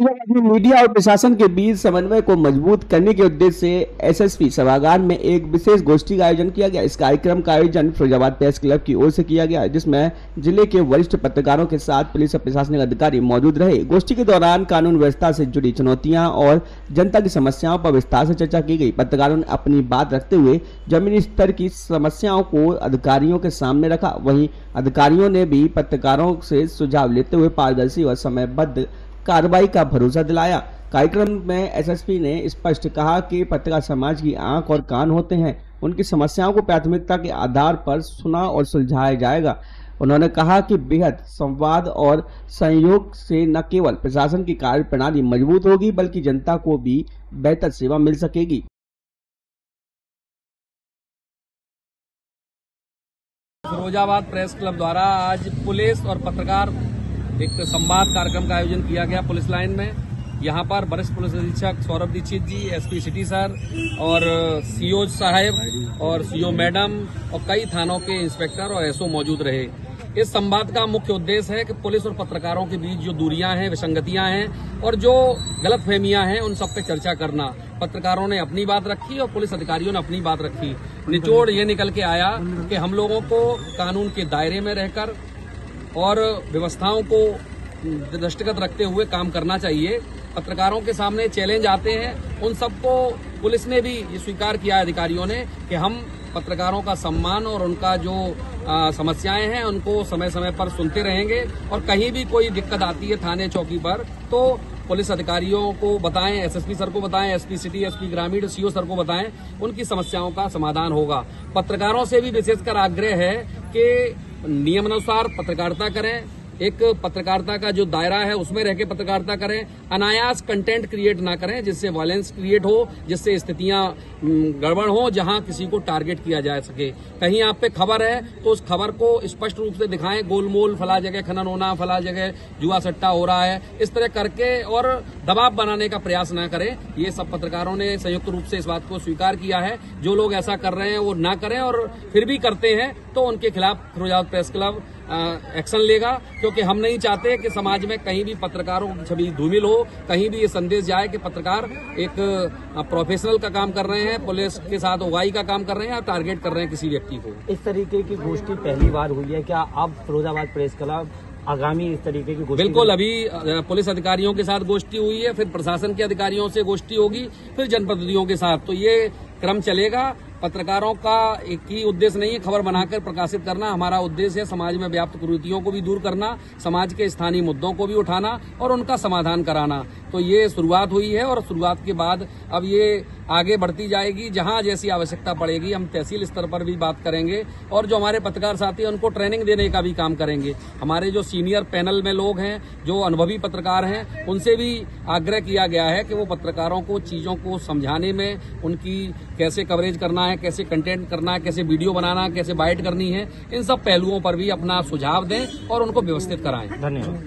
Media और प्रशासन के बीच समन्वय को मजबूत करने के उद्देश्य से एसएसपी सभागार में एक विशेष गोष्ठी का आयोजन किया गया। इस कार्यक्रम का आयोजन फिरोजाबाद प्रेस क्लब की ओर से किया गया, जिसमें जिले के वरिष्ठ पत्रकारों के साथ पुलिस और प्रशासनिक अधिकारी मौजूद रहे। गोष्ठी के दौरान कानून व्यवस्था से जुड़ी चुनौतियां और जनता की समस्याओं पर विस्तार से चर्चा की गई। पत्रकारों ने अपनी बात रखते हुए जमीनी स्तर की समस्याओं को अधिकारियों के सामने रखा। वहीं अधिकारियों ने भी पत्रकारों से सुझाव लेते हुए पारदर्शी और समयबद्ध कार्रवाई का भरोसा दिलाया। कार्यक्रम में एसएसपी ने स्पष्ट कहा कि पत्रकार समाज की आंख और कान होते हैं, उनकी समस्याओं को प्राथमिकता के आधार पर सुना और सुलझाया जाएगा। उन्होंने कहा कि बेहद संवाद और सहयोग से न केवल प्रशासन की कार्य प्रणाली मजबूत होगी, बल्कि जनता को भी बेहतर सेवा मिल सकेगी। फिरोजाबाद प्रेस क्लब द्वारा आज पुलिस और पत्रकार एक संवाद कार्यक्रम का आयोजन किया गया पुलिस लाइन में। यहाँ पर वरिष्ठ पुलिस अधीक्षक सौरभ दीक्षित जी, एसपी सिटी सर और सीओ साहब और सीओ मैडम और कई थानों के इंस्पेक्टर और एसओ मौजूद रहे। इस संवाद का मुख्य उद्देश्य है कि पुलिस और पत्रकारों के बीच जो दूरियां हैं, विसंगतियां हैं और जो गलतफहमियां हैं, उन सब पे चर्चा करना। पत्रकारों ने अपनी बात रखी और पुलिस अधिकारियों ने अपनी बात रखी। निचोड़ ये निकल के आया कि हम लोगों को कानून के दायरे में रहकर और व्यवस्थाओं को दृष्टिगत रखते हुए काम करना चाहिए। पत्रकारों के सामने चैलेंज आते हैं, उन सबको पुलिस ने भी ये स्वीकार किया, अधिकारियों ने, कि हम पत्रकारों का सम्मान और उनका जो समस्याएं हैं उनको समय समय पर सुनते रहेंगे और कहीं भी कोई दिक्कत आती है थाने चौकी पर तो पुलिस अधिकारियों को बताएं, एसएसपी सर को बताएं, एसपी सिटी, एसपी ग्रामीण, सीओ सर को बताएं, उनकी समस्याओं का समाधान होगा। पत्रकारों से भी विशेषकर आग्रह है कि नियमानुसार पत्रकारिता करें, एक पत्रकारिता का जो दायरा है उसमें रह के पत्रकारिता करें, अनायास कंटेंट क्रिएट ना करें जिससे वायलेंस क्रिएट हो, जिससे स्थितियां गड़बड़ हो, जहां किसी को टारगेट किया जा सके। कहीं आप पे खबर है तो उस खबर को स्पष्ट रूप से दिखाएं, गोलमोल फला जगह खनन होना, फला जगह जुआ सट्टा हो रहा है, इस तरह करके और दबाव बनाने का प्रयास न करें। ये सब पत्रकारों ने संयुक्त रूप से इस बात को स्वीकार किया है। जो लोग ऐसा कर रहे हैं वो ना करें और फिर भी करते हैं तो उनके खिलाफ फिरोजाबाद प्रेस क्लब एक्शन लेगा, क्योंकि हम नहीं चाहते कि समाज में कहीं भी पत्रकारों की छवि धूमिल हो, कहीं भी ये संदेश जाए कि पत्रकार एक प्रोफेशनल का काम कर रहे हैं, पुलिस के साथ उगाही का काम कर रहे हैं या टारगेट कर रहे हैं किसी व्यक्ति को। इस तरीके की गोष्ठी पहली बार हुई है क्या? अब फिरोजाबाद प्रेस क्लब आगामी इस तरीके की गोष्ठी? बिल्कुल, अभी पुलिस अधिकारियों के साथ गोष्ठी हुई है, फिर प्रशासन के अधिकारियों से गोष्ठी होगी, फिर जनप्रतिनिधियों के साथ, तो ये क्रम चलेगा। पत्रकारों का एक ही उद्देश्य नहीं है खबर बनाकर प्रकाशित करना, हमारा उद्देश्य है समाज में व्याप्त कुरीतियों को भी दूर करना, समाज के स्थानीय मुद्दों को भी उठाना और उनका समाधान कराना। तो ये शुरुआत हुई है और शुरुआत के बाद अब ये आगे बढ़ती जाएगी। जहां जैसी आवश्यकता पड़ेगी हम तहसील स्तर पर भी बात करेंगे और जो हमारे पत्रकार साथी हैं उनको ट्रेनिंग देने का भी काम करेंगे। हमारे जो सीनियर पैनल में लोग हैं, जो अनुभवी पत्रकार हैं, उनसे भी आग्रह किया गया है कि वो पत्रकारों को चीजों को समझाने में, उनकी कैसे कवरेज करना है, कैसे कंटेंट करना है, कैसे वीडियो बनाना, कैसे बाइट करनी है, इन सब पहलुओं पर भी अपना सुझाव दें और उनको व्यवस्थित कराएं। धन्यवाद।